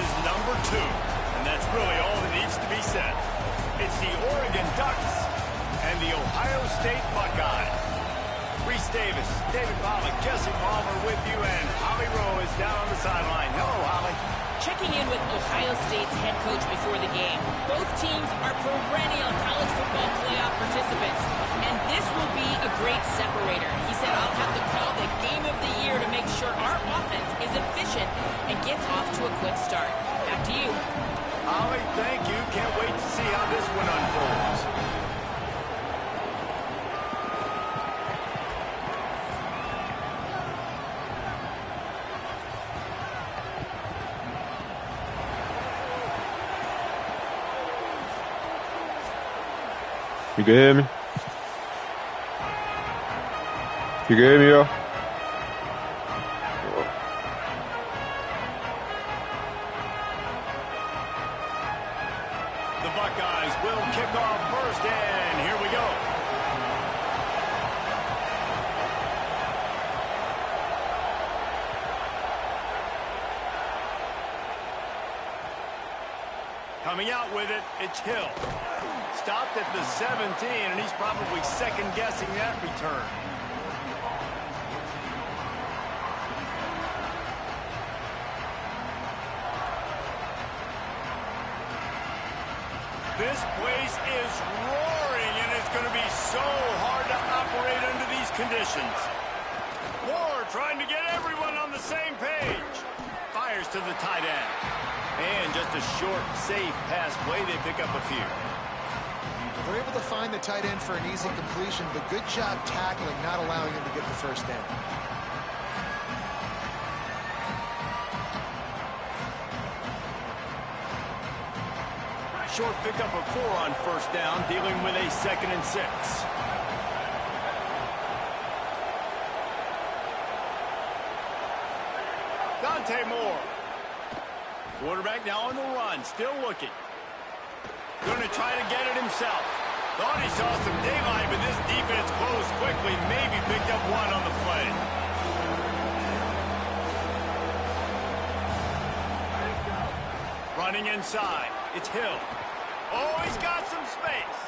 is number 2, and that's really all that needs to be said. It's the Oregon Ducks and the Ohio State Buckeyes. Reese Davis, David Pollack, Jesse Palmer with you, and Holly Rowe is down on the sideline. Hello, Holly. Checking in with Ohio State's head coach before the game. Both teams are perennial college football playoff participants, and this will be a great separator. He said, I'll have to call the game of the year to make sure our offense is efficient and gets off to a quick start. Back to you. Holly, thank you. Can't wait to see how this one unfolds. You can hear me? You can hear me, y'all? The Buckeyes will kick off first, and here we go. Coming out with it, it's Hill. Stopped at the 17, and he's probably second-guessing that return. This place is roaring, and it's going to be so hard to operate under these conditions. Moore trying to get everyone on the same page. Fires to the tight end. And just a short, safe pass play. They pick up a few. They're able to find the tight end for an easy completion, but good job tackling, not allowing him to get the first down. Short pickup of 4 on first down, dealing with a 2nd and 6. Dante Moore. Quarterback now on the run, still looking. Going to try to get it himself. Thought he saw some daylight, but this defense closed quickly. Maybe picked up 1 on the play. Running inside. It's Hill. Oh, he's got some space.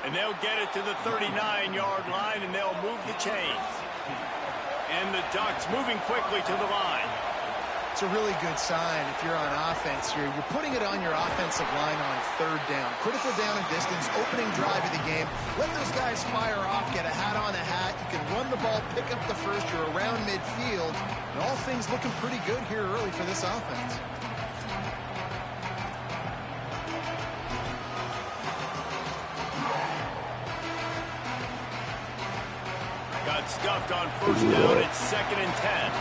And they'll get it to the 39-yard line, and they'll move the chains. And the Ducks moving quickly to the line. It's a really good sign if you're on offense here. You're putting it on your offensive line on 3rd down. Critical down and distance, opening drive of the game. Let those guys fire off, get a hat on a hat. You can run the ball, pick up the first. You're around midfield. And all things looking pretty good here early for this offense. Got stuffed on first down. It's 2nd and 10.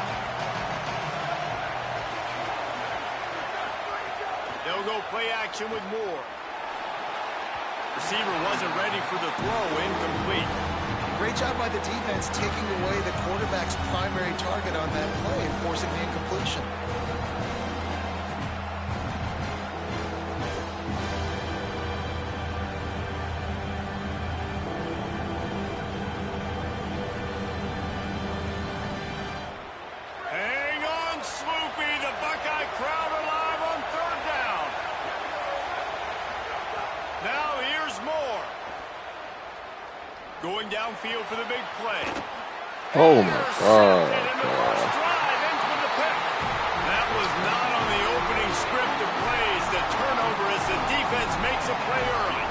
They'll go play action with Moore. Receiver wasn't ready for the throw, incomplete. Great job by the defense taking away the quarterback's primary target on that play and forcing the incompletion. Hang on, Sloopy. The Buckeye crowd alive on 3rd down. Now here's Moore. Going downfield for the big play. Oh, my God. That was not on the opening script of plays. The turnover as the defense makes a play early.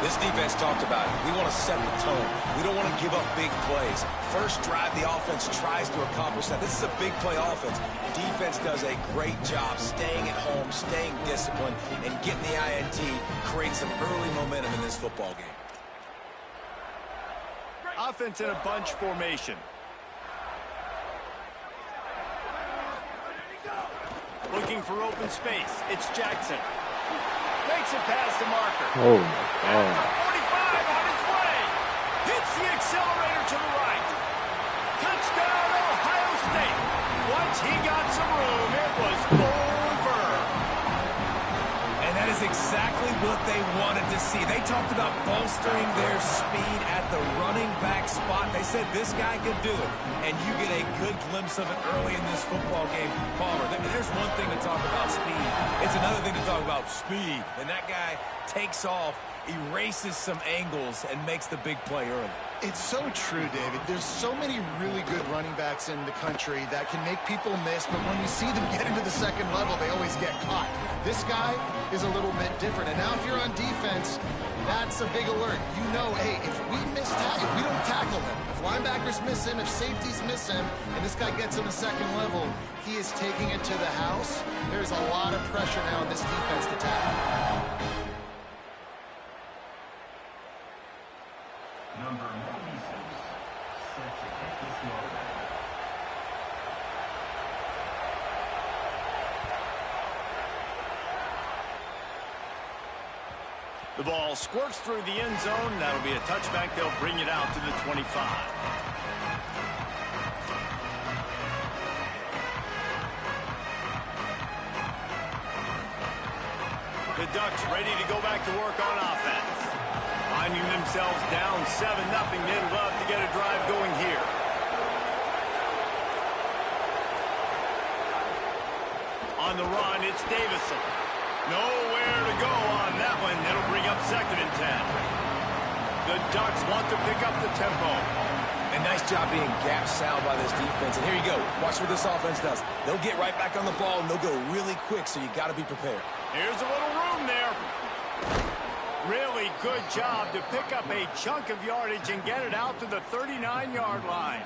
This defense talked about it. We want to set the tone. We don't want to give up big plays. First drive, the offense tries to accomplish that. This is a big play offense. Defense does a great job staying at home, staying disciplined, and getting the INT, create some early momentum in this football game. Offense in a bunch formation. Looking for open space. It's Jackson. Makes it past the marker. Oh, my God. 45 on its way. Hits the accelerator to the right. Touchdown, Ohio State. Once he got some room, it was over. And that is is exactly what they wanted to see. They talked about bolstering their speed at the running back spot. They said this guy could do it, and you get a good glimpse of it early in this football game. Palmer, there's one thing to talk about speed. It's another thing to talk about speed. And that guy takes off, erases some angles, and makes the big play early. It's so true, David. There's so many really good running backs in the country that can make people miss, but when we see them get into the second level, they always get caught. This guy is a little bit different. And now if you're on defense, that's a big alert. You know, hey, if we don't tackle him, if linebackers miss him, if safeties miss him, and this guy gets in the second level, he is taking it to the house. There's a lot of pressure now on this defense to tackle. Number 96, set to kick this yard. The ball squirts through the end zone. That'll be a touchback. They'll bring it out to the 25. The Ducks ready to go back to work on offense. Finding themselves down 7-0. They'd love to get a drive going here. On the run, it's Davison. Nowhere to go on that one. That'll bring up 2nd and 10. The Ducks want to pick up the tempo. And nice job being gap sound by this defense. And here you go. Watch what this offense does. They'll get right back on the ball, and they'll go really quick, so you got to be prepared. Here's a little room there. Really good job to pick up a chunk of yardage and get it out to the 39-yard line.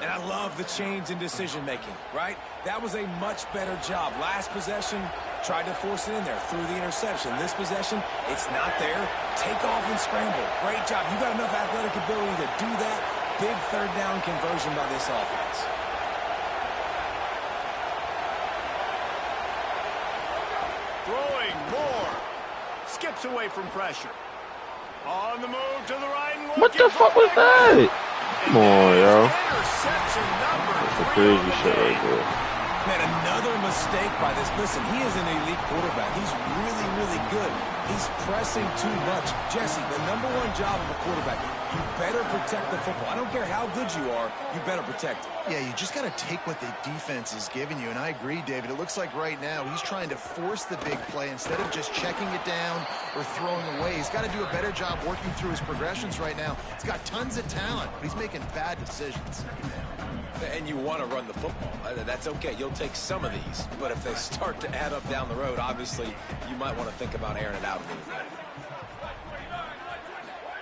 And I love the change in decision-making, right? That was a much better job. Last possession, tried to force it in there through the interception. This possession, it's not there. Take off and scramble. Great job. You got enough athletic ability to do that. Big third down conversion by this offense. Throwing more. Skips away from pressure. On the move to the right. And What the fuck was that? Come on, yo. Interception number That's 3 crazy on the shit day. right there. Man, another mistake by this. Listen, he is an elite quarterback. He's really, really good. He's pressing too much. Jesse, the #1 job of a quarterback, you better protect the football. I don't care how good you are, you better protect it. Yeah, you just got to take what the defense is giving you. And I agree, David. It looks like right now he's trying to force the big play instead of just checking it down or throwing away. He's got to do a better job working through his progressions right now. He's got tons of talent, but he's making bad decisions. And you want to run the football. That's okay. You'll take some of these. But if they start to add up down the road, obviously, you might want to think about airing it out a little bit.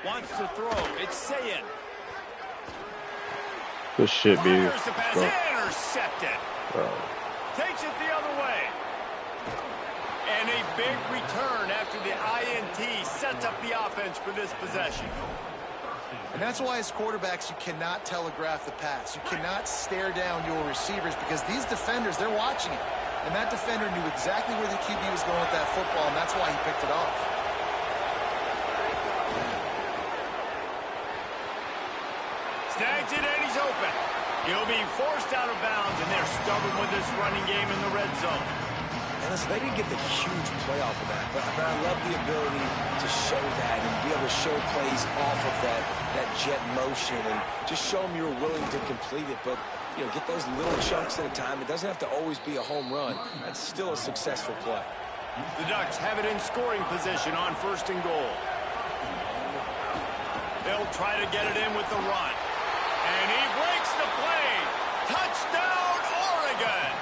Wants to throw. It's Sayin. Good shit, baby. Fires the pass. Intercepted. Takes it the other way. And a big return after the INT sets up the offense for this possession. And that's why as quarterbacks, you cannot telegraph the pass. You cannot stare down your receivers because these defenders, they're watching it. And that defender knew exactly where the QB was going with that football, and that's why he picked it off. Snags it, and he's open. He'll be forced out of bounds, and they're stubborn with this running game in the red zone. And listen, they didn't get the huge play off of that, but I love the ability to show that and be able to show plays off of that jet motion and just show them you're willing to complete it. But, you know, get those little chunks at a time. It doesn't have to always be a home run. That's still a successful play. The Ducks have it in scoring position on 1st and goal. They'll try to get it in with the run. And he breaks the play. Touchdown, Oregon!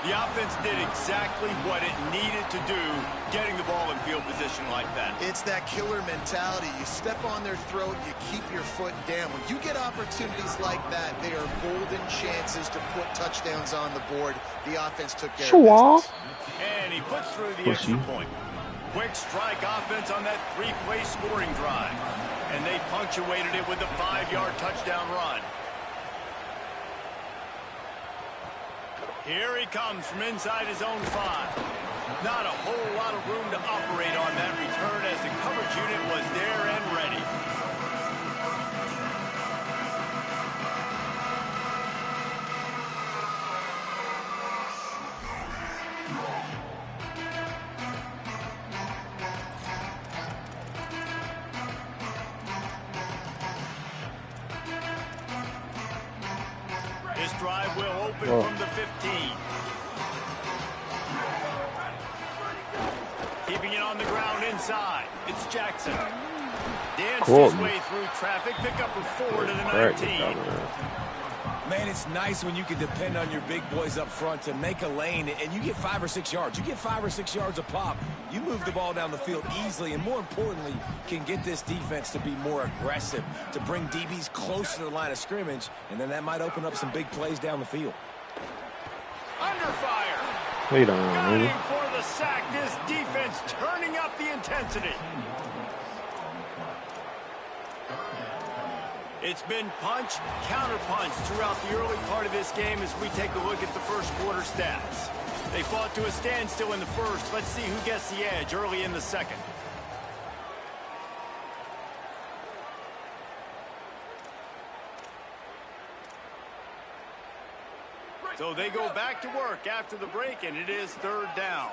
The offense did exactly what it needed to do, getting the ball in field position like that. It's that killer mentality. You step on their throat, you keep your foot down. When you get opportunities like that, they are golden chances to put touchdowns on the board. The offense took care of business. And he puts through the extra point. Quick strike offense on that 3-play scoring drive. And they punctuated it with a 5-yard touchdown run. Here he comes from inside his own 5. Not a whole lot of room to operate on that return as the coverage unit was there and ready. open from the 15. Keeping it on the ground inside. It's Jackson. Dance his way through traffic. Pick up a 4 to the 19. Man, it's nice when you can depend on your big boys up front to make a lane, and you get 5 or 6 yards. You get 5 or 6 yards a pop. You move the ball down the field easily, and more importantly, can get this defense to be more aggressive, to bring DBs close to the line of scrimmage, and then that might open up some big plays down the field. Under fire. Wait on, Gunning for the sack. This defense turning up the intensity. It's been punch, counter-punch throughout the early part of this game as we take a look at the first quarter stats. They fought to a standstill in the first. Let's see who gets the edge early in the second. So they go back to work after the break, and it is third down.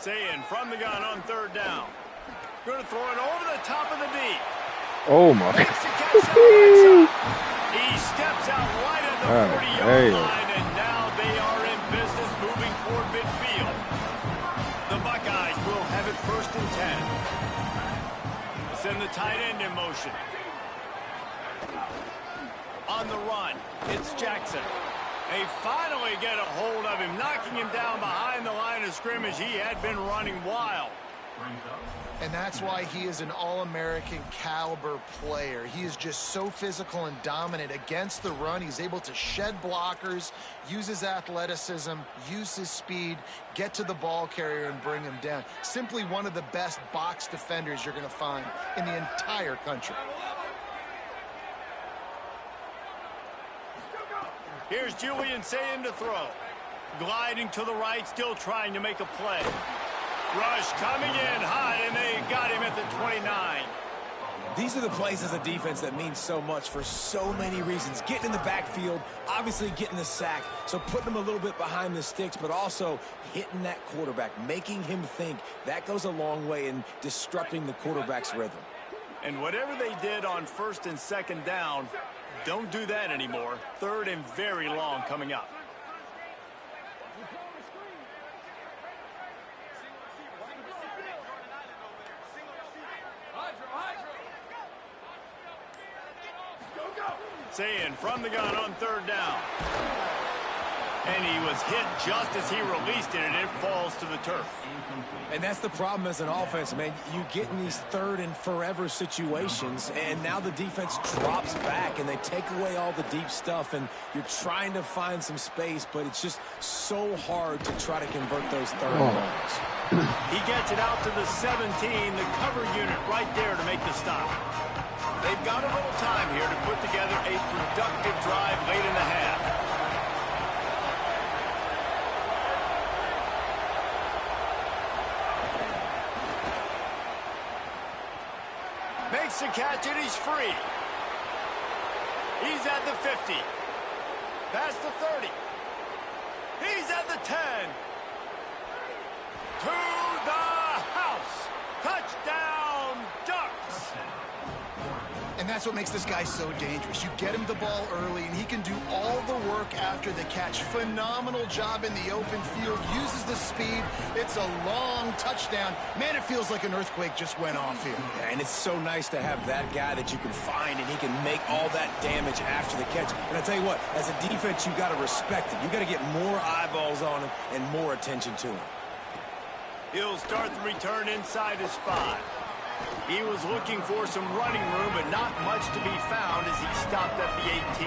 Saying from the gun on third down. Going to throw it over the top of the D. Oh my. Makes the catch on the right side. He steps out right at the 40-yard line, and now they are in business moving toward midfield. The Buckeyes will have it first and 10. Send the tight end in motion. On the run, it's Jackson. They finally get a hold of him, knocking him down behind the line of scrimmage. He had been running wild. And that's why he is an All-American caliber player. He is just so physical and dominant against the run. He's able to shed blockers, use his athleticism, use his speed, get to the ball carrier and bring him down. Simply one of the best box defenders you're going to find in the entire country. Here's Julian Sayin to throw. Gliding to the right, still trying to make a play. Rush coming in hot, and they got him at the 29. These are the plays as a defense that mean so much for so many reasons. Getting in the backfield, obviously getting the sack, so putting them a little bit behind the sticks, but also hitting that quarterback, making him think. That goes a long way in disrupting the quarterback's rhythm. And whatever they did on first and second down, don't do that anymore. Third and very long coming up. Sayin from the gun on third down. And he was hit just as he released it, and it falls to the turf. And that's the problem as an offense, man. You get in these third and forever situations, and now the defense drops back, and they take away all the deep stuff, and you're trying to find some space, but it's just so hard to try to convert those third downs. He gets it out to the 17, the cover unit right there to make the stop. They've got a little time here to put together a productive drive late in the half. Makes the catch, and he's free. He's at the 50. Past the 30. He's at the 10. To the house. Touchdown, Ducks. And that's what makes this guy so dangerous. You get him the ball early, and he can do all the work after the catch. Phenomenal job in the open field. Uses the speed. It's a long touchdown. Man, it feels like an earthquake just went off here. Yeah, and it's so nice to have that guy that you can find, and he can make all that damage after the catch. And I tell you what, as a defense, you got to respect him. You got to get more eyeballs on him and more attention to him. He'll start the return inside his 5. He was looking for some running room, but not much to be found as he stopped at the 18.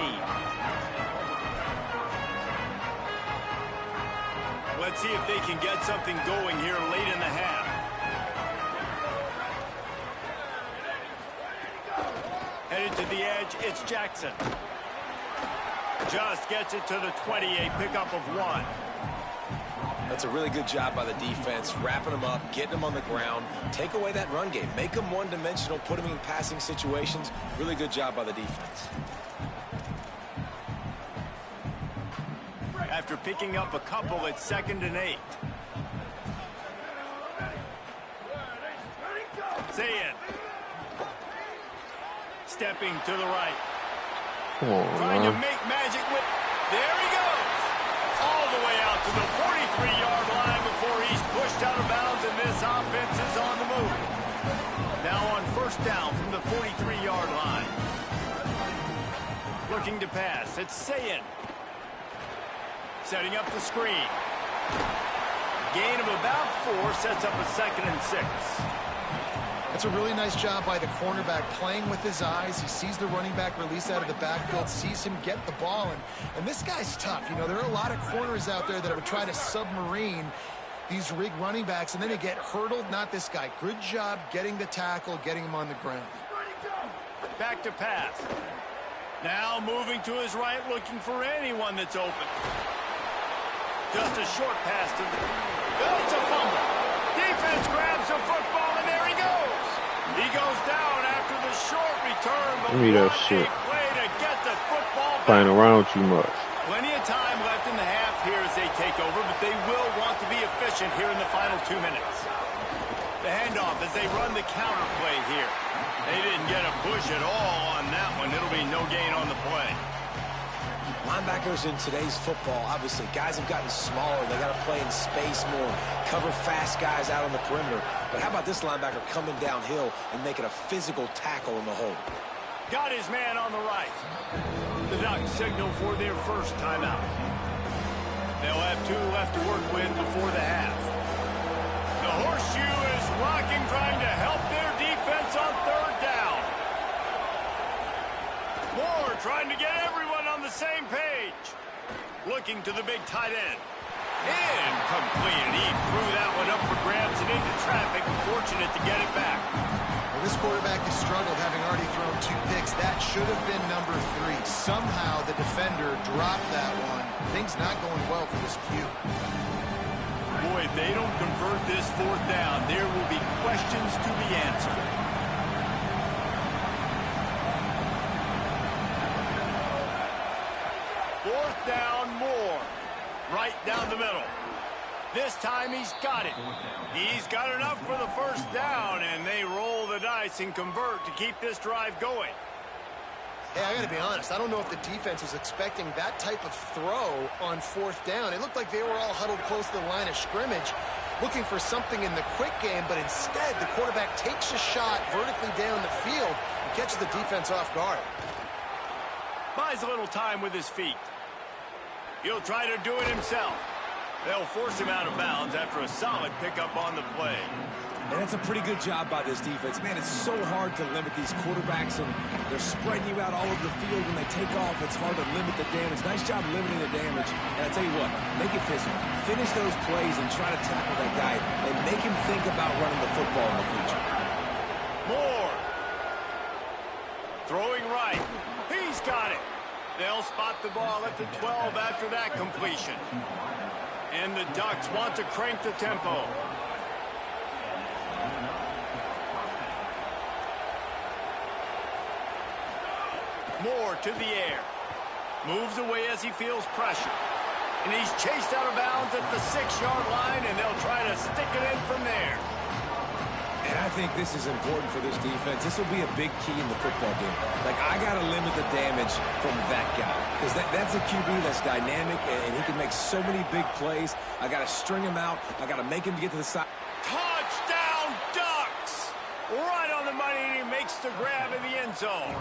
Let's see if they can get something going here late in the half. Headed to the edge, it's Jackson. Just gets it to the 20, a pickup of 1. That's a really good job by the defense, wrapping them up, getting them on the ground, take away that run game, make them one-dimensional, put them in passing situations. Really good job by the defense. after picking up a couple at 2nd and 8. Zayn. Stepping to the right. Come on, Trying to man. make magic with... There he goes. All the way out to the 43-yard line before he's pushed out of bounds, and this offense is on the move. Now on 1st down from the 43-yard line. Looking to pass. It's Zayn. Setting up the screen. Gain of about 4 sets up a 2nd and 6. That's a really nice job by the cornerback, playing with his eyes. He sees the running back release out of the backfield, sees him get the ball, and this guy's tough. You know, there are a lot of corners out there that would try to submarine these rig running backs, and then they get hurdled. Not this guy. Good job getting the tackle, getting him on the ground. Back to pass. Now moving to his right, looking for anyone that's open. Just a short pass to the... Oh, it's a fumble. Defense grabs the football, and there he goes. He goes down after the short return, but Give me that what shit. a play to get the football back. Playing around too much. Plenty of time left in the half here as they take over, but they will want to be efficient here in the final 2 minutes. The handoff as they run the counter play here. They didn't get a push at all on that one. It'll be no gain on the play. Linebackers in today's football, obviously, guys have gotten smaller. They got to play in space more, cover fast guys out on the perimeter. But how about this linebacker coming downhill and making a physical tackle in the hole? Got his man on the right. The Ducks signal for their first timeout. They'll have 2 left to work with before the half. The horseshoe is rocking, trying to help their defense on 3rd down. Moore trying to get everyone on the same page. Looking to the big tight end. Incomplete, and he threw that one up for grabs and into traffic. Fortunate to get it back. Well, this quarterback has struggled, having already thrown 2 picks. That should have been number 3. Somehow the defender dropped that one. Things not going well for this Q. Boy, if they don't convert this 4th down, there will be questions to be answered. Fourth down, Moore. Right down the middle. This time he's got it. He's got enough for the 1st down, and they roll the dice and convert to keep this drive going. Hey, I got to be honest. I don't know if the defense was expecting that type of throw on 4th down. It looked like they were all huddled close to the line of scrimmage, looking for something in the quick game, but instead the quarterback takes a shot vertically down the field and catches the defense off guard. Buys a little time with his feet. He'll try to do it himself. They'll force him out of bounds after a solid pickup on the play. And that's a pretty good job by this defense. Man, it's so hard to limit these quarterbacks, and they're spreading you out all over the field. When they take off, it's hard to limit the damage. Nice job limiting the damage. And I tell you what, make it physical. Finish those plays and try to tackle that guy and make him think about running the football in the future. Moore. Throwing right. He's got it. They'll spot the ball at the 12 after that completion. And the Ducks want to crank the tempo. Moore to the air. Moves away as he feels pressure. And he's chased out of bounds at the 6-yard line, and they'll try to stick it in from there. And I think this is important for this defense. This will be a big key in the football game. Like, I got to limit the damage from that guy. Because that's a QB that's dynamic, and he can make so many big plays. I got to string him out. I got to make him get to the side. Touchdown, Ducks! Right on the money, and he makes the grab in the end zone.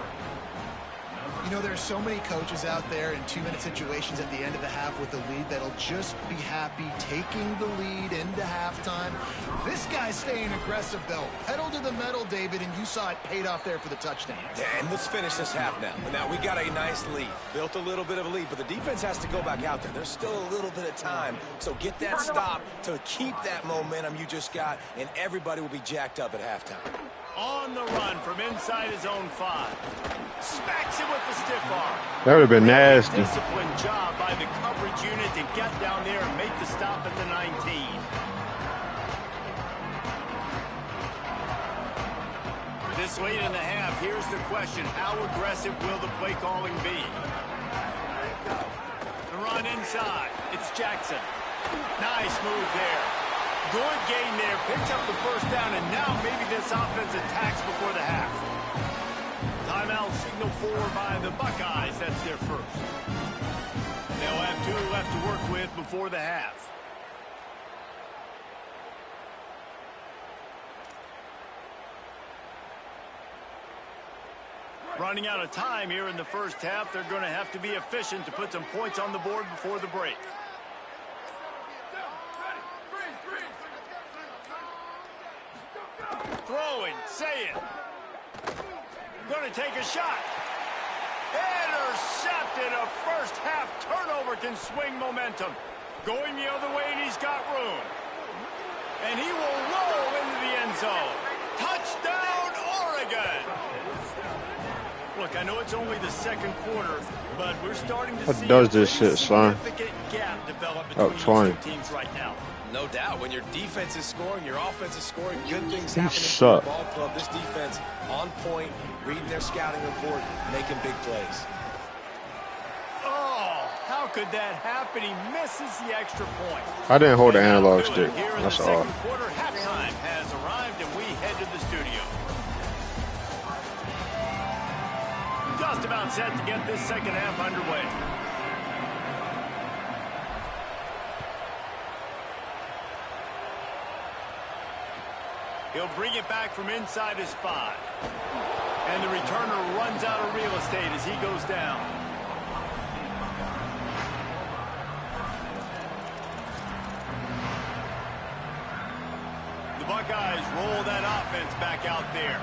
You know, there's so many coaches out there in 2-minute situations at the end of the half with the lead that'll just be happy taking the lead into halftime. This guy's staying aggressive, though. Pedal to the metal, David, and you saw it paid off there for the touchdown. Yeah, and let's finish this half now. Now, we got a nice lead. Built a little bit of a lead, but the defense has to go back out there. There's still a little bit of time. So get that stop to keep that momentum you just got, and everybody will be jacked up at halftime. On the run from inside his own 5. Smacks it with the stiff arm. That would have been nasty. Disciplined job by the coverage unit to get down there and make the stop at the 19. This late in the half, here's the question. How aggressive will the play calling be? The run going inside. It's Jackson. Nice move there. Good gain there. Picks up the first down, and now maybe this offense attacks before the half. Timeout signal for by the Buckeyes. That's their first. They'll have 2 left to work with before the half. Running out of time here in the first half. They're going to have to be efficient to put some points on the board before the break. Throwing, say it. Going to take a shot. Intercepted. A first half turnover can swing momentum. Going the other way, and he's got room. And he will roll into the end zone. Touchdown, Oregon. Look, I know it's only the second quarter, but we're starting to see does this shit, son? significant gap develop between these 20. two teams right now. No doubt. When your defense is scoring, your offense is scoring. Good things You happening suck. for the ball club. This defense on point, reading their scouting report, making big plays. Oh, how could that happen? He misses the extra point. I didn't hold the And analog that'll do stick. it. Here in That's the all. second quarter, halftime has arrived, and we head to the studio. Just about set to get this second half underway. He'll bring it back from inside his 5. And the returner runs out of real estate as he goes down. The Buckeyes roll that offense back out there.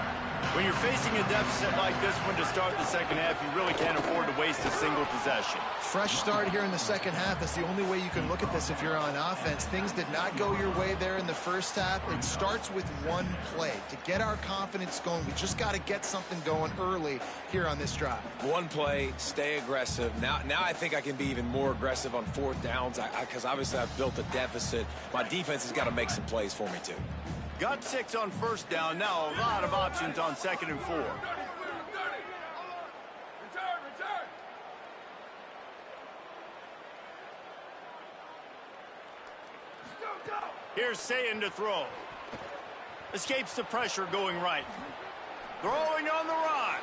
When you're facing a deficit like this one to start the second half, you really can't afford to waste a single possession. Fresh start here in the second half. That's the only way you can look at this if you're on offense. Things did not go your way there in the first half. It starts with one play. To get our confidence going, we just got to get something going early here on this drive. One play, stay aggressive. Now I think I can be even more aggressive on 4th downs because obviously I've built a deficit. My defense has got to make some plays for me too. Got 6 on first down. Now a lot of options on 2nd and 4. Here's Sayin to throw. Escapes the pressure going right. Throwing on the run.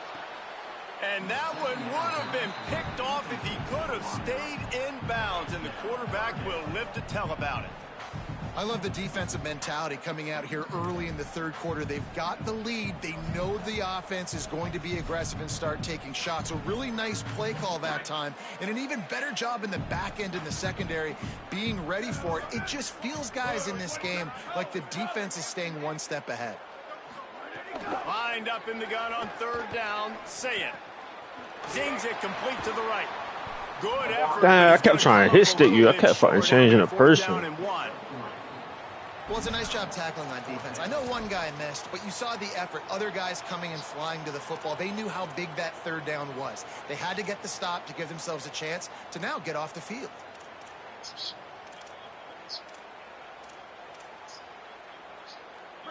And that one would have been picked off if he could have stayed in bounds. And the quarterback will live to tell about it. I love the defensive mentality coming out here early in the third quarter. They've got the lead. They know the offense is going to be aggressive and start taking shots. A really nice play call that time, and an even better job in the back end in the secondary being ready for it. It just feels, guys, in this game like the defense is staying one step ahead. Lined up in the gun on 3rd down. Sayin zings it complete to the right. Good effort. Damn, I kept trying to hit stick you. I kept fucking changing the person. Well, it's a nice job tackling on defense. I know one guy missed, but you saw the effort. Other guys coming and flying to the football. They knew how big that 3rd down was. They had to get the stop to give themselves a chance to now get off the field.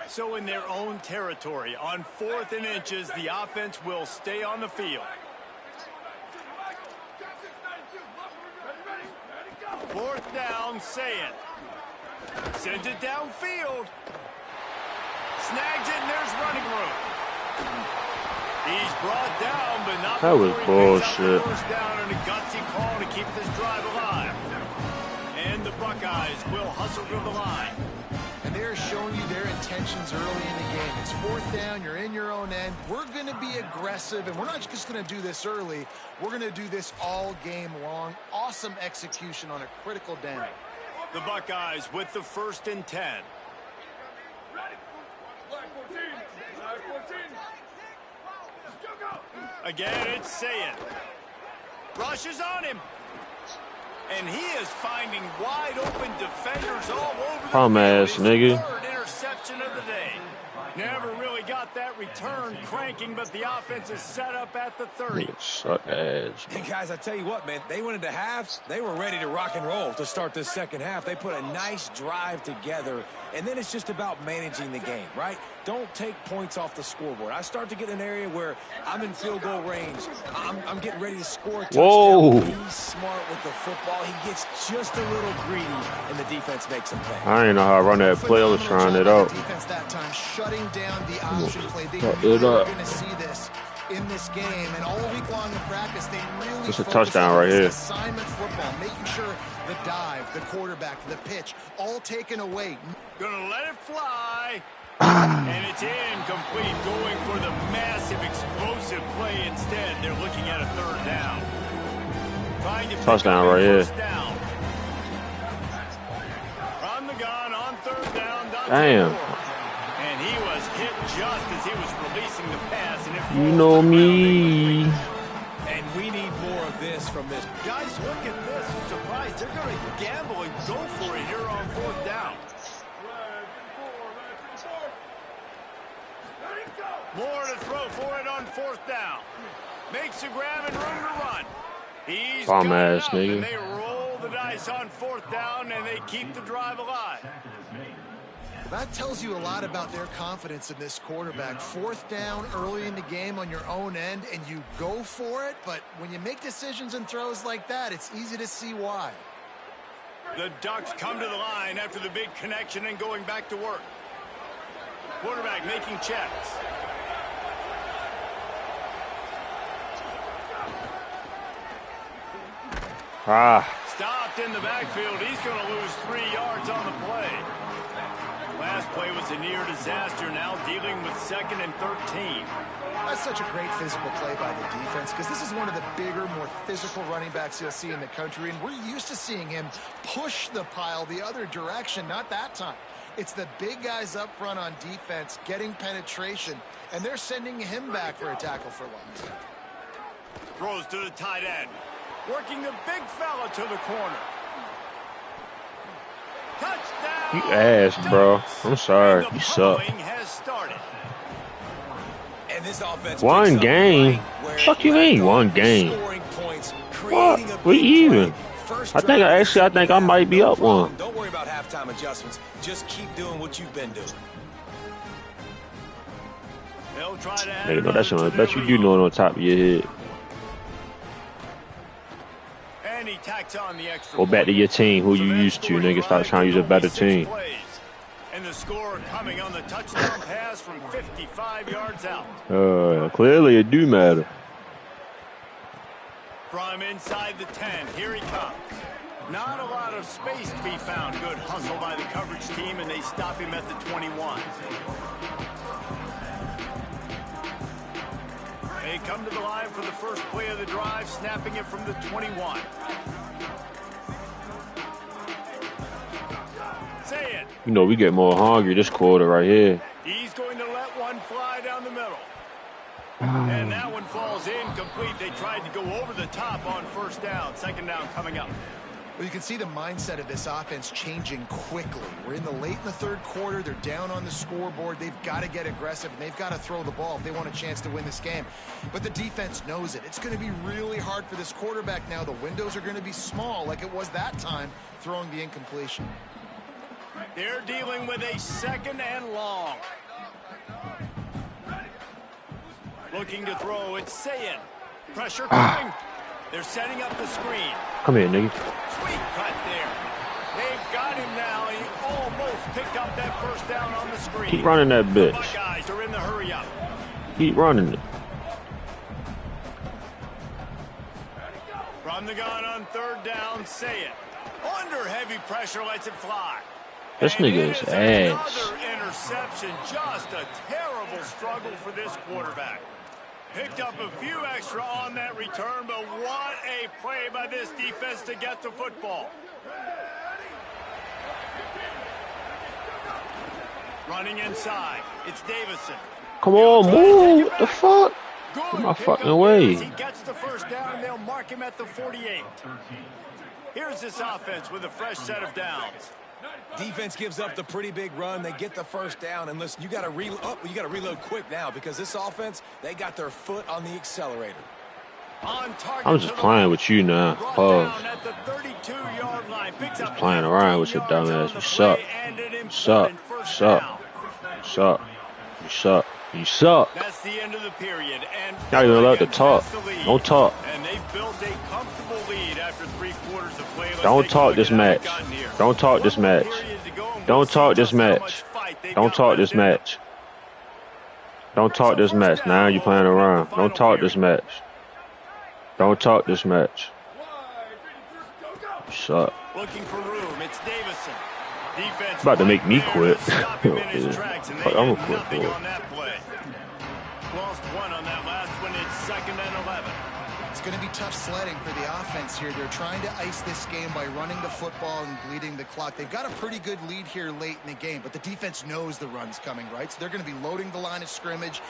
So in their own territory, on 4th and inches, the offense will stay on the field. 4th down, Sayin. Sends it downfield. Snags it, and there's running room. He's brought down, but not That was before he picks up the bullshit. first down and a gutsy call to keep this drive alive. And the Buckeyes will hustle to the line. And they're showing you their intentions early in the game. It's 4th down. You're in your own end. We're going to be aggressive, and we're not just going to do this early. We're going to do this all game long. Awesome execution on a critical down. The Buckeyes with the 1st and 10. Again, it's Sayin. Rushes on him. And he is finding wide open defenders all over the Bum field. ass His nigga. 3rd interception of the day. Never really got that return cranking, but the offense is set up at the 30. Niggas suck ass. And guys, I tell you what, man, they went into halves. They were ready to rock and roll to start this second half. They put a nice drive together, and then it's just about managing the game, right? Don't take points off the scoreboard. I start to get an area where I'm in field goal range. I'm getting ready to score a touchdown. Whoa. He's smart with the football. He gets just a little greedy, and the defense makes him pay. I ain't know how I run that play. I was trying it out. Defense that time, shutting down the option play. They Fuck really it are up. going to see this in this game, and all week long in practice, they really It's a focus touchdown on right this here. assignment football, making sure the dive, the quarterback, the pitch, all taken away. Gonna let it fly. And it's incomplete, going for the massive explosive play instead. They're looking at a third down. Trying to pick Touchdown up a right here. first down. From the gun on third down. Dante Damn. Moore. And he was hit just as he was releasing the pass. And it You falls know to the me. ground. And we need more of this from this. Guys, look at this. I'm surprised. They're going to gamble and go for it here on fourth down. More to throw for it on fourth down. Makes a grab and room to run. He's Bum got it ass up, nigga. and they roll the dice on fourth down, and they keep the drive alive. That tells you a lot about their confidence in this quarterback. Fourth down early in the game on your own end, and you go for it, but when you make decisions and throws like that, it's easy to see why. The Ducks come to the line after the big connection and going back to work. Quarterback making checks. Stopped in the backfield. He's going to lose 3 yards on the play. Last play was a near disaster. Now dealing with 2nd and 13. That's such a great physical play by the defense because this is one of the bigger, more physical running backs you'll see in the country, and we're used to seeing him push the pile the other direction. Not that time. It's the big guys up front on defense getting penetration, and they're sending him back for a tackle for loss. Throws to the tight end. Working the big fella to the corner. Touchdown! You ass, bro. I'm sorry. And the You suck. pummeling has started. And this offense One picks up game? right where Fuck you it mean, left one off, game? scoring points, What? creating a We big even. play. First I think drive I of the actually I think I second might be half, up no one. problem. Don't worry about halftime adjustments. Just keep doing what you've been doing. They'll try to add Nigga, know that shit. I another to bet their you do lead. know it on top of your head. And he tacks on the extra Go back to point. your team, who So you that used to, scoring nigga. Stop drive trying to use a took only better 6 team. plays. And the score coming on the touchdown pass from 55 yards out. Clearly it do matter. From inside the 10, here he comes. Not a lot of space to be found. Good hustle by the coverage team, and they stop him at the 21. They come to the line for the first play of the drive, snapping it from the 21. Say it. You know, we get more hungry this quarter right here. He's going to let one fly down the middle. And that one falls incomplete. They tried to go over the top on first down. Second down coming up. Well, you can see the mindset of this offense changing quickly. We're in the third quarter. They're down on the scoreboard. They've got to get aggressive, and they've got to throw the ball if they want a chance to win this game. But the defense knows it. It's going to be really hard for this quarterback now. The windows are going to be small like it was that time, throwing the incompletion. They're dealing with a 2nd and long. Looking to throw, it's Sayin. Pressure coming. They're setting up the screen. Come here, nigga. Sweet cut there. They've got him now. He almost picked up that first down on the screen. Keep running that The bitch. Buckeyes are in the hurry up. Keep running it. From the gun on third down, Sayin. Under heavy pressure, lets it fly. This And nigga it is is ass. another interception. Just a terrible struggle for this quarterback. Picked up a few extra on that return, but what a play by this defense to get the football. Running inside, it's Davison. Come on, move. What the fuck? Good Get my pick fucking up way. as he gets the first down, and they'll mark him at the 48. Here's this offense with a fresh set of downs. Defense gives up the pretty big run. They get the first down. And listen, you got to reload quick now because this offense, they got their foot on the accelerator. I'm just playing with you now. Pause. Just playing around with your dumb ass. You suck. You suck. You suck. You suck. You suck. You suck. That's the end of the period. And not even allowed to talk. Don't talk. And they've built a comfortable lead after 3/4 of play. Don't talk this match. Don't talk this match. Don't talk this match. Don't talk this match. Don't talk this match. Now you're playing around. Don't talk this match. Don't talk this match. Shut up. Looking for room. It's Davison. Defense about to make me quit. Fuck, I'm gonna quit. Bro. Lost one on that last one. It's 2nd and 11. It's going to be tough sledding for the offense here. They're trying to ice this game by running the football and bleeding the clock. They've got a pretty good lead here late in the game, but the defense knows the run's coming, right? So they're going to be loading the line of scrimmage.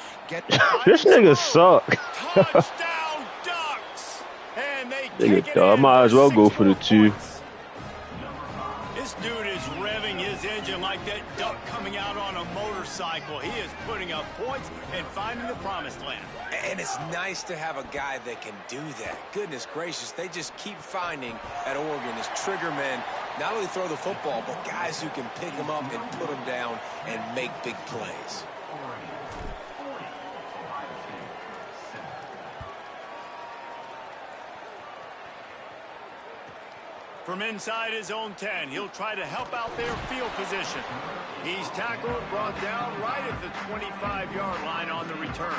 This nigga suck. Touchdown Ducks! And they nigga, I might as well go for the 2. This dude is revving his engine like that duck coming out on a motorcycle. He is putting up points and finding the promised land. And it's nice to have a guy that can do that. Goodness gracious, they just keep finding at Oregon as trigger men, not only throw the football, but guys who can pick them up and put them down and make big plays. From inside his own 10, he'll try to help out their field position. He's tackled, brought down right at the 25-yard line on the return.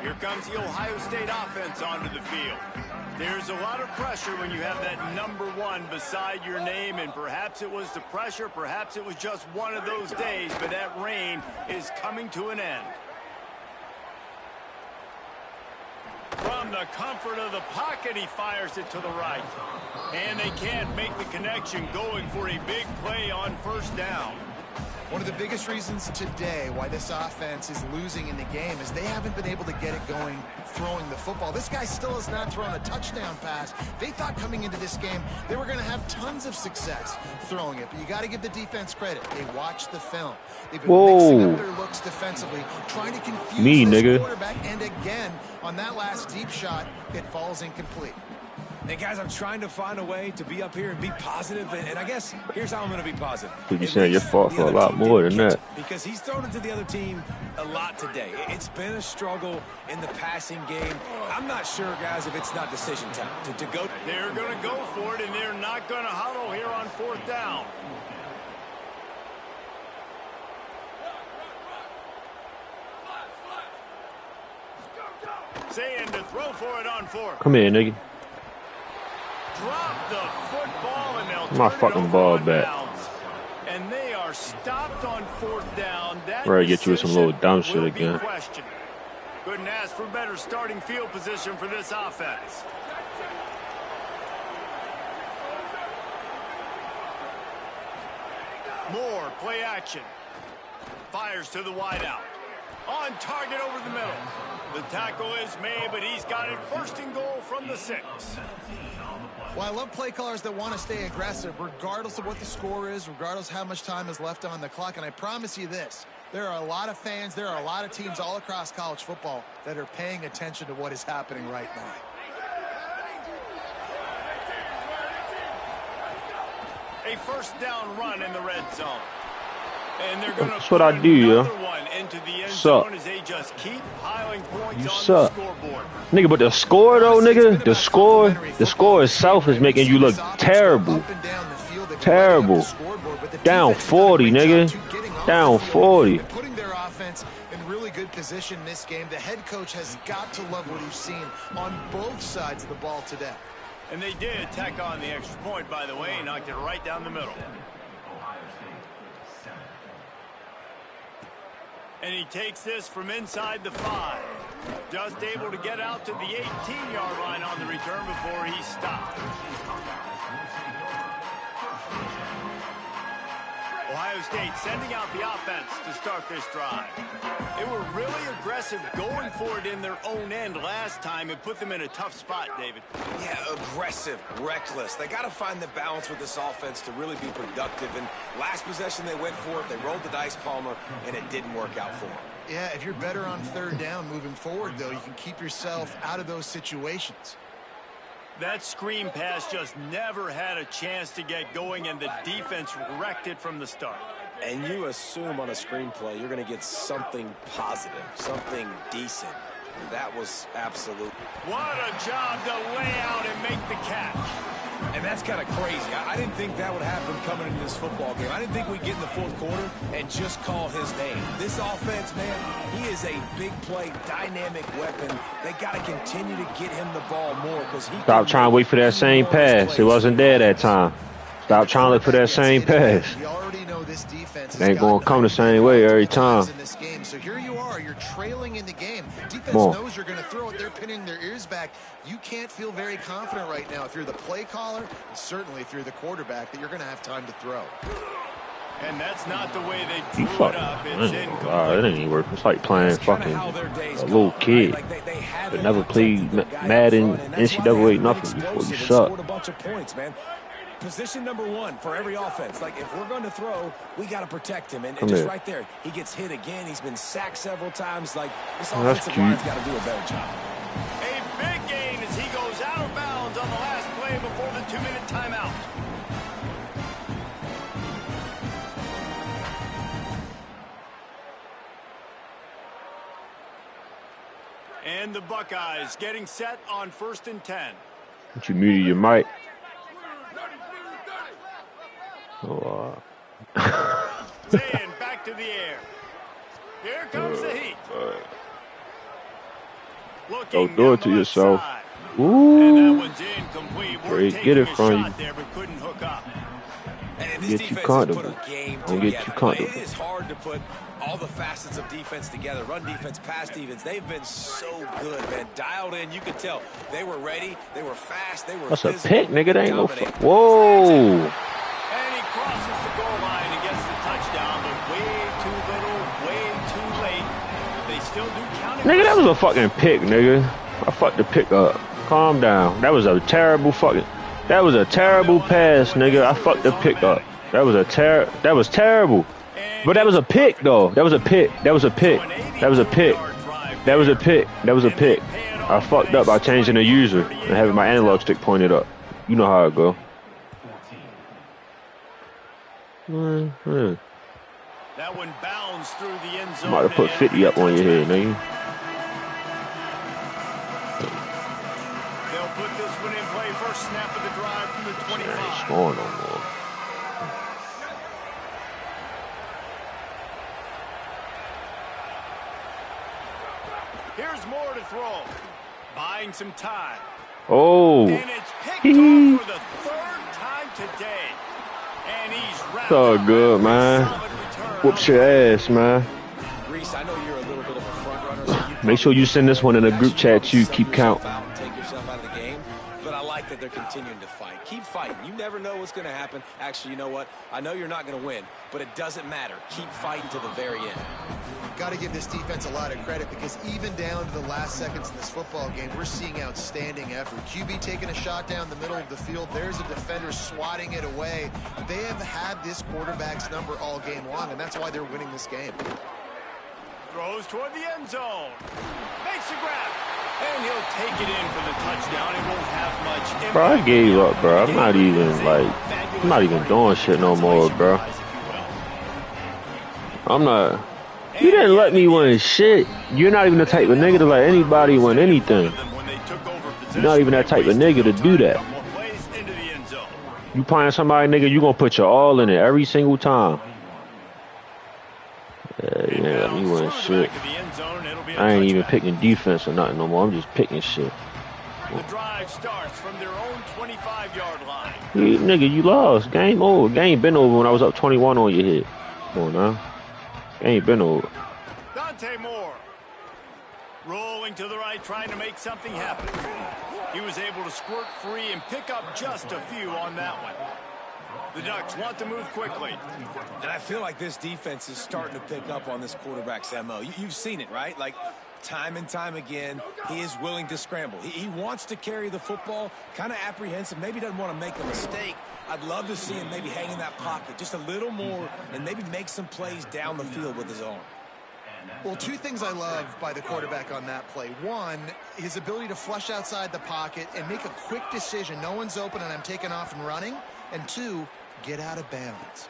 Here comes the Ohio State offense onto the field. There's a lot of pressure when you have that number 1 beside your name, and perhaps it was the pressure, perhaps it was just one of those days, but that reign is coming to an end. From the comfort of the pocket, he fires it to the right. And they can't make the connection, going for a big play on 1st down. One of the biggest reasons today why this offense is losing in the game is they haven't been able to get it going throwing the football. This guy still has not thrown a touchdown pass. They thought coming into this game they were going to have tons of success throwing it, but you got to give the defense credit. They watched the film. They've been mixing up their looks defensively, trying to confuse this quarterback, and again, on that last deep shot, it falls incomplete. Hey, guys, I'm trying to find a way to be up here and be positive, and I guess here's how I'm going to be positive. You're saying you're fought for a lot more than that. Because he's thrown it to the other team a lot today. It's been a struggle in the passing game. I'm not sure, guys, if it's not decision time to go. They're going to go for it, and they're not going to huddle here on 4th down. Saying to throw for it on 4th. Come here, nigga. Drop the football and they'll my fucking ball back. And they are stopped on 4th down. That ready to get you with some little dumb shit again. Couldn't ask for better starting field position for this offense. Moore, play action. Fires to the wideout. On target over the middle. The tackle is made, but he's got it 1st and goal from the 6. Well, I love play callers that want to stay aggressive, regardless of what the score is, regardless of how much time is left on the clock. And I promise you this, there are a lot of fans, there are a lot of teams all across college football that are paying attention to what is happening right now. A 1st down run in the red zone. And they're going to That's what I do, yo. Into the end Suck. zone as they just keep piling points You on suck. the scoreboard. Nigga, but the score though, nigga, the score itself is making you look terrible. Terrible. Down 40, nigga. Down 40. Putting their offense in really good position in this game. The head coach has got to love what he's seen on both sides of the ball today. And they did tack on the extra point, by the way, and knocked it right down the middle. And he takes this from inside the 5. Just able to get out to the 18-yard line on the return before he stopped. Ohio State sending out the offense to start this drive. They were really aggressive going for it in their own end last time and put them in a tough spot, David. Yeah, aggressive, reckless. They got to find the balance with this offense to really be productive. And last possession they went for it, they rolled the dice, Palmer, and it didn't work out for them. Yeah, if you're better on third down moving forward, though, you can keep yourself out of those situations. That screen pass just never had a chance to get going, and the defense wrecked it from the start. And you assume on a screenplay you're going to get something positive, something decent. That was absolute. What a job to lay out and make the catch. And that's kind of crazy. I didn't think that would happen coming into this football game. I didn't think we'd get in the fourth quarter and just call his name. This offense, man, he is a big play, dynamic weapon. They got to continue to get him the ball more because he. Stop trying to wait for that same pass. It wasn't there that time. Stop trying to look for that same pass. We already know this defense They ain't gonna come the same way every time. In this game. So here you are, you're trailing in the game. Defense knows you're going to throw it. They're pinning their ears back. You can't feel very confident right now if you're the play caller, and certainly if you're the quarterback, that you're going to have time to throw. And that's not the way they drew it up. It's it ain't even work. It's like playing fucking a little kid that never played Madden, NCAA, nothing before you suck. A bunch of points, man. Position number one for every offense. Like, if we're going to throw, we got to protect him. And just right there, he gets hit again. He's been sacked several times. Like, this offensive line's got to do a better job. A big gain as he goes out of bounds on the last play before the 2-minute timeout. And the Buckeyes getting set on 1st and 10. But you muted your mic. Oh, Zayn back to the air. Here comes the heat. Don't do it to yourself. Ooh. And that one's incomplete. Great, get it from you. There, but couldn't hook up. And get you comfortable. Don't get you comfortable. It is hard to put all the facets of defense together. Run defense, pass defense. They've been so good, man. Dialed in. You could tell they were ready. They were fast. They were. That's a pick, nigga. They ain't no. Whoa. And he crosses the goal line and gets the touchdown, but way too little, way too late. They still do count it. Nigga, that was a fucking pick, nigga. I fucked the pick up. Calm down. That was a terrible fucking. That was a terrible pass, nigga. I fucked the pick up. That was terrible. But that was a pick, though. That was a pick. That was a pick. That was a pick. That was a pick. That was a pick. I fucked up by changing the user and having my analog stick pointed up. You know how it go. That one bounds through the end zone. Might have put 50 up on your head, nigga. They'll put this one in play. First snap of the drive from the 25. Ain't scoring no more. Here's more to throw. Buying some time. Oh. And it's picked off for the 3rd time today. And he's wrapped so up good, man. Whoops your ass, man. Reese, I know you're a little bit of a front runner. So make sure you send this one in a group chat too. Keep count. Take yourself out of the game. But I like that they're continuing to fight. Keep fighting. You never know what's going to happen. Actually, you know what? I know you're not going to win, but it doesn't matter. Keep fighting to the very end. Got to give this defense a lot of credit because even down to the last seconds in this football game, we're seeing outstanding effort. QB taking a shot down the middle of the field. There's a defender swatting it away. They have had this quarterback's number all game long, and that's why they're winning this game. Throws toward the end zone. Makes a grab. And he'll take it in for the touchdown. It won't have much impact. Bro, I gave up, bro. I'm not even doing shit no more, bro. I'm not. You didn't let me win shit. You're not even the type of nigga to let anybody win anything. You're not even that type of nigga to do that. You playing somebody, nigga, you gonna put your all in it every single time. Yeah, let me win shit. I ain't even picking defense or nothing no more. I'm just picking shit. The drive starts from their own 25-yard line. Nigga, you lost. Game over. Game been over when I was up 21 on your head. Come on now. Ain't been over. Dante Moore rolling to the right, trying to make something happen. He was able to squirt free and pick up just a few on that one. The Ducks want to move quickly. And I feel like this defense is starting to pick up on this quarterback's MO. You've seen it, right? Like, time and time again, he is willing to scramble. He wants to carry the football, kind of apprehensive, maybe doesn't want to make a mistake. I'd love to see him maybe hang in that pocket just a little more and maybe make some plays down the field with his arm. Well, two things I love by the quarterback on that play. One, his ability to flush outside the pocket and make a quick decision. No one's open and I'm taking off and running. And two, get out of bounds.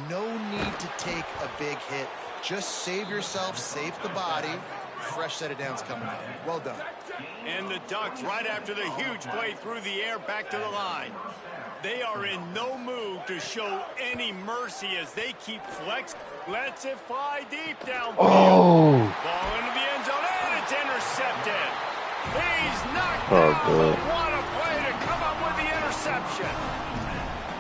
No need to take a big hit. Just save yourself, save the body. Fresh set of downs coming up. Well done. And the Ducks, right after the huge play through the air, back to the line. They are in no mood to show any mercy as they keep flex. Lets it fly deep downfield. Oh. Ball into the end zone, and it's intercepted. He's knocked Oh, down. good. What a play to come up with the interception.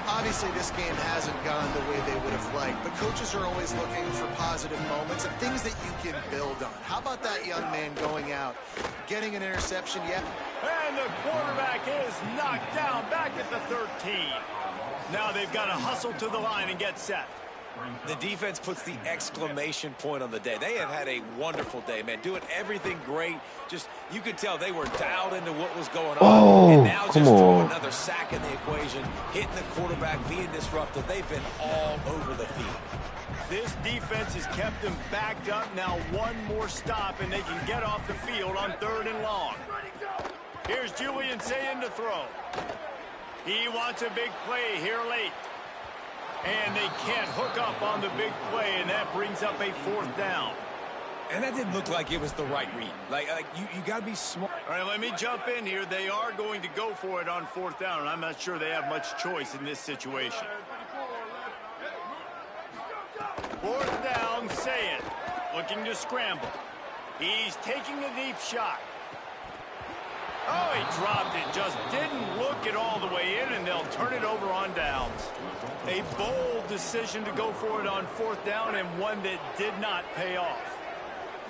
Obviously, this game hasn't gone the way they would have liked, but coaches are always looking for positive moments and things that you can build on. How about that young man going out, getting an interception? Yeah. And the quarterback is knocked down back at the 13. Now they've got to hustle to the line and get set. The defense puts the exclamation point on the day. They have had a wonderful day, man. Doing everything great. Just, you could tell they were dialed into what was going on. Oh, and now come just throw on. another sack in the equation, hitting the quarterback, being disruptive. They've been all over the field. This defense has kept them backed up. Now one more stop, and they can get off the field on 3rd and long. Here's Julian Sayin to throw. He wants a big play here late. And they can't hook up on the big play, and that brings up a 4th down. And that didn't look like it was the right read. Like you got to be smart. All right, let me jump in here. They are going to go for it on 4th down, and I'm not sure they have much choice in this situation. 4th down, Sayin, looking to scramble. He's taking a deep shot. Oh, he dropped it. Just didn't look it all the way in, and they'll turn it over on downs. A bold decision to go for it on 4th down, and one that did not pay off.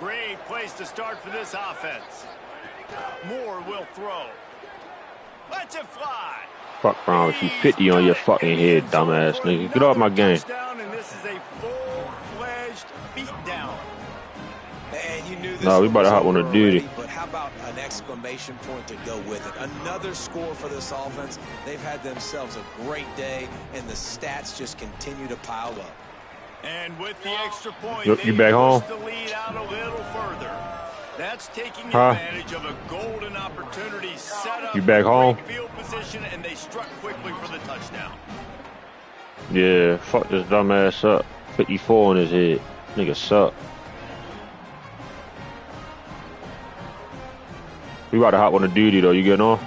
Great place to start for this offense. Moore will throw. Lets it fly. Fuck around with you. 50 on your fucking head, dumbass nigga. Get off my game. Touchdown, and this is a full-fledged beatdown. And you knew this No, we about to hop on was a over duty. already, but how about an exclamation point to go with it? Another score for this offense. They've had themselves a great day, and the stats just continue to pile up. And with the extra point, You back home? the lead out a little further. That's taking Huh? advantage of a golden opportunity set up. You back home? Great field position, and they struck quickly for the touchdown. Yeah, fuck this dumbass up. 54 on his head. Nigga suck. We about to hop on a duty though. You getting on?